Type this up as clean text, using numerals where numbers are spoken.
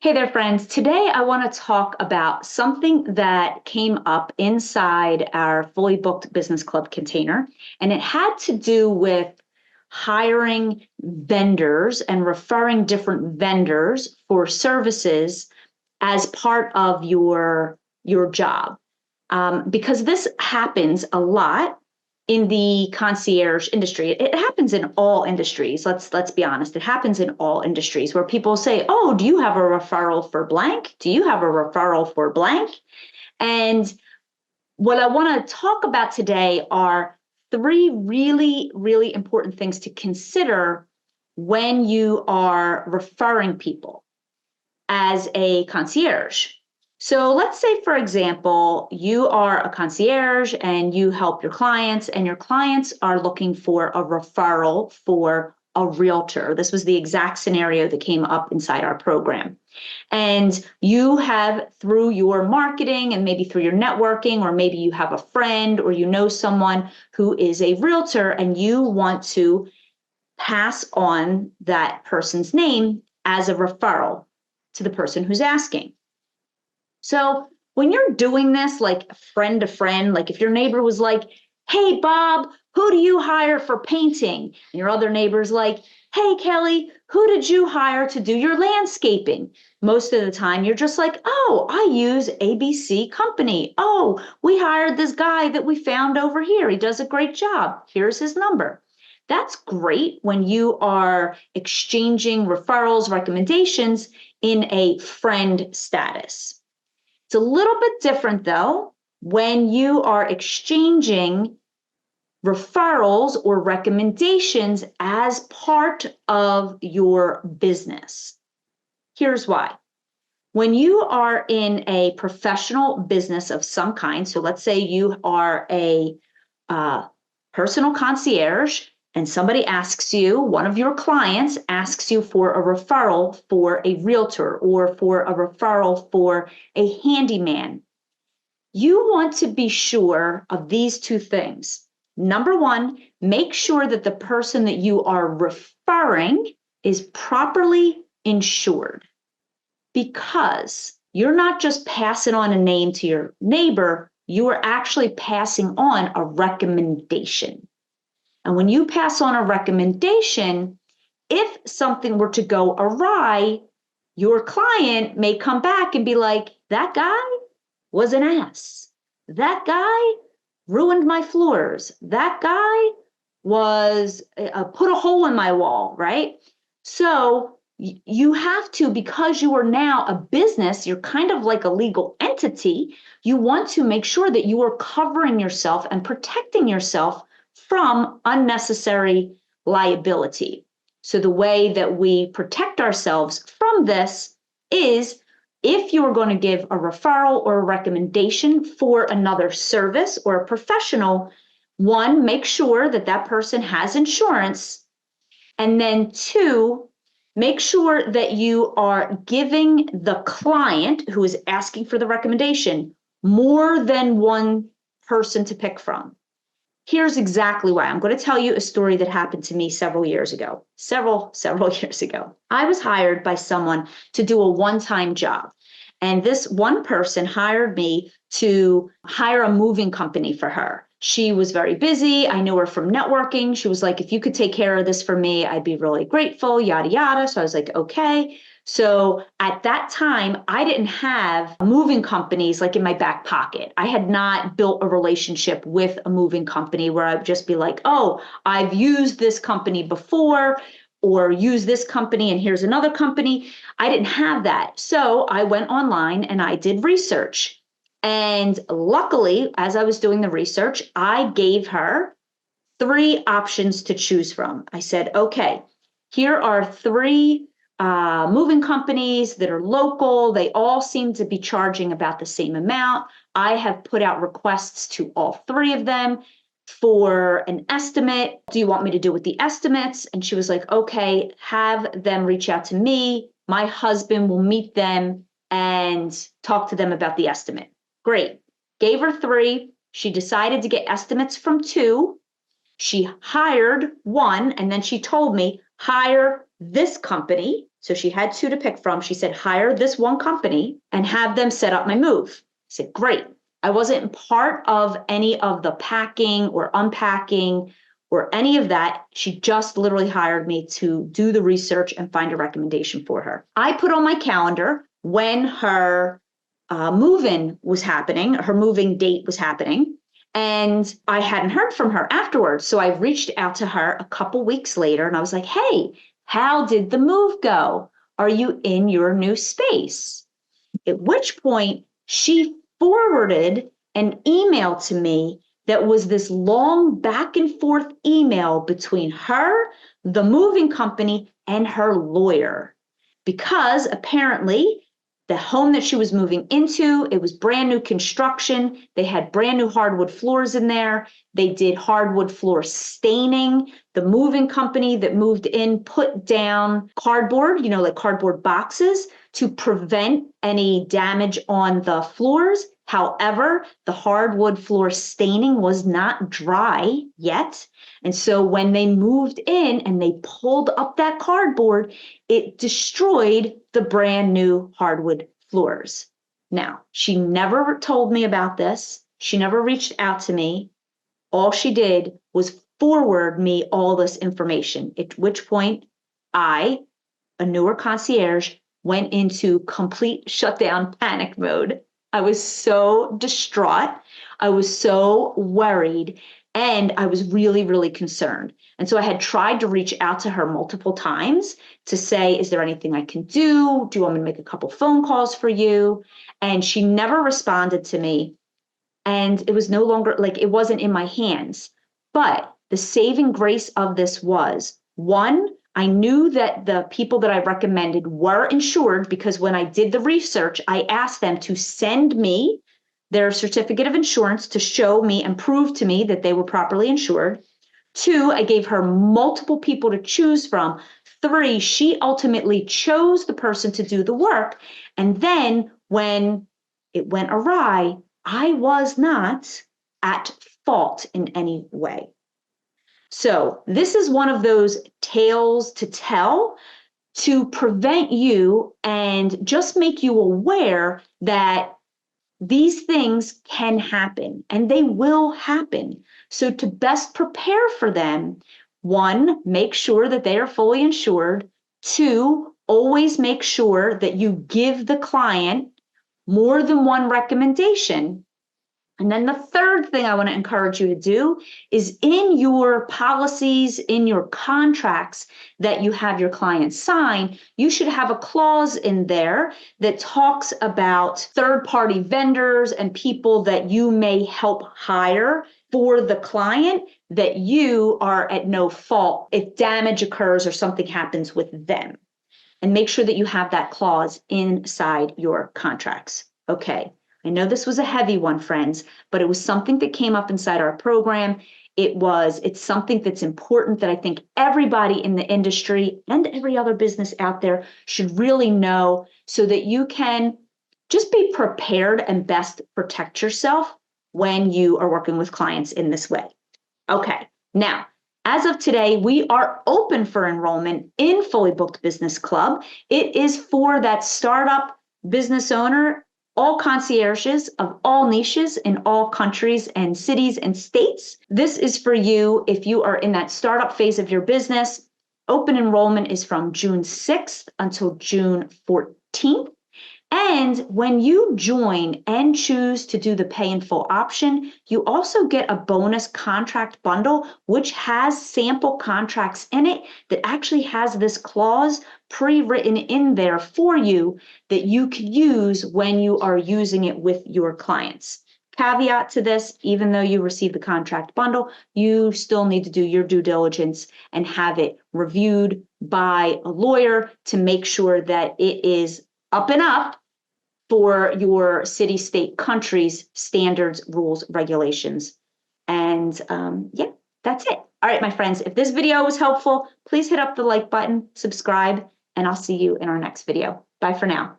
Hey there, friends. Today I want to talk about something that came up inside our fully booked business club container, and it had to do with hiring vendors and referring different vendors for services as part of your job. Because this happens a lot in the concierge industry. It happens in all industries. Let's be honest. It happens in all industries where people say, "Oh, do you have a referral for blank? Do you have a referral for blank?" And what I want to talk about today are three really, really important things to consider when you are referring people as a concierge. So let's say, for example, you are a concierge and you help your clients, and your clients are looking for a referral for a realtor. This was the exact scenario that came up inside our program. And you have, through your marketing and maybe through your networking, or maybe you have a friend or you know someone who is a realtor, and you want to pass on that person's name as a referral to the person who's asking. So when you're doing this, like friend to friend, like if your neighbor was like, "Hey, Bob, who do you hire for painting?" And your other neighbor's like, "Hey, Kelly, who did you hire to do your landscaping?" Most of the time, you're just like, "Oh, I use ABC Company. Oh, we hired this guy that we found over here. He does a great job. Here's his number." That's great when you are exchanging referrals, recommendations in a friend status. It's a little bit different though when you are exchanging referrals or recommendations as part of your business. Here's why. When you are in a professional business of some kind, so let's say you are a personal concierge, and somebody asks you, one of your clients asks you for a referral for a realtor or for a referral for a handyman, you want to be sure of these two things. Number one, make sure that the person that you are referring is properly insured, because you're not just passing on a name to your neighbor, you are actually passing on a recommendation. And when you pass on a recommendation, if something were to go awry, your client may come back and be like, "That guy was an ass. That guy ruined my floors. That guy was put a hole in my wall," right? So you have to, because you are now a business, you're kind of like a legal entity, you want to make sure that you are covering yourself and protecting yourself from unnecessary liability. So the way that we protect ourselves from this is, if you are going to give a referral or a recommendation for another service or a professional, one, make sure that that person has insurance. And then two, make sure that you are giving the client who is asking for the recommendation more than one person to pick from. Here's exactly why. I'm going to tell you a story that happened to me several years ago. Several years ago. I was hired by someone to do a one-time job. And this one person hired me to hire a moving company for her. She was very busy. I knew her from networking. She was like, "If you could take care of this for me, I'd be really grateful," yada, yada. So I was like, okay. So at that time, I didn't have moving companies like in my back pocket. I had not built a relationship with a moving company where I would just be like, "Oh, I've used this company before," or "use this company and here's another company." I didn't have that. So I went online and I did research. And luckily, as I was doing the research, I gave her three options to choose from. I said, "Okay, here are three moving companies that are local. They all seem to be charging about the same amount. I have put out requests to all three of them for an estimate. Do you want me to do with the estimates?" And she was like, "Okay, have them reach out to me. My husband will meet them and talk to them about the estimate." Great. Gave her three. She decided to get estimates from two. She hired one, and then she told me, "Hire this company." So she had two to pick from. She said, hire this one company and have them set up my move. I said, great. I wasn't part of any of the packing or unpacking or any of that. She just literally hired me to do the research and find a recommendation for her. I put on my calendar when her move-in was happening, her moving date was happening, and I hadn't heard from her afterwards. So I reached out to her a couple weeks later and I was like, hey, how did the move go? Are you in your new space? At which point she forwarded an email to me that was this long back and forth email between her, the moving company, and her lawyer. Because apparently the home that she was moving into, it was brand new construction. They had brand new hardwood floors in there. They did hardwood floor staining. The moving company that moved in put down cardboard, like cardboard boxes to prevent any damage on the floors. However, the hardwood floor staining was not dry yet. And so when they moved in and they pulled up that cardboard, it destroyed the brand new hardwood floors. Now, she never told me about this. She never reached out to me. All she did was forward me all this information, at which point I, a newer concierge, went into complete shutdown panic mode. I was so distraught. I was so worried. And I was really, really concerned. And so I had tried to reach out to her multiple times to say, is there anything I can do? Do you want me to make a couple phone calls for you? And she never responded to me. And it was no longer it wasn't in my hands. But the saving grace of this was, one, I knew that the people that I recommended were insured because when I did the research, I asked them to send me their certificate of insurance to show me and prove to me that they were properly insured. Two, I gave her multiple people to choose from. Three, she ultimately chose the person to do the work. And then when it went awry, I was not at fault in any way. So this is one of those tales to tell to prevent you and just make you aware that these things can happen and they will happen. So to best prepare for them, one, make sure that they are fully insured. Two, always make sure that you give the client more than one recommendation. And then the third thing I want to encourage you to do is in your policies, in your contracts that you have your clients sign, you should have a clause in there that talks about third-party vendors and people that you may help hire for the client that you are at no fault if damage occurs or something happens with them. And make sure that you have that clause inside your contracts. Okay. I know this was a heavy one, friends, but it was something that came up inside our program. It's something that's important that I think everybody in the industry and every other business out there should really know so that you can just be prepared and best protect yourself when you are working with clients in this way. Okay, now, as of today, we are open for enrollment in Fully Booked Business Club. It is for that startup business owner, all concierges of all niches in all countries and cities and states. This is for you if you are in that startup phase of your business. Open enrollment is from June 6th until June 14th. And when you join and choose to do the pay in full option, you also get a bonus contract bundle, which has sample contracts in it that actually has this clause pre-written in there for you that you can use when you are using it with your clients. Caveat to this, even though you receive the contract bundle, you still need to do your due diligence and have it reviewed by a lawyer to make sure that it is up and up for your city, state, countries, standards, rules, regulations. And yeah, that's it. All right, my friends, if this video was helpful, please hit up the like button, subscribe, and I'll see you in our next video. Bye for now.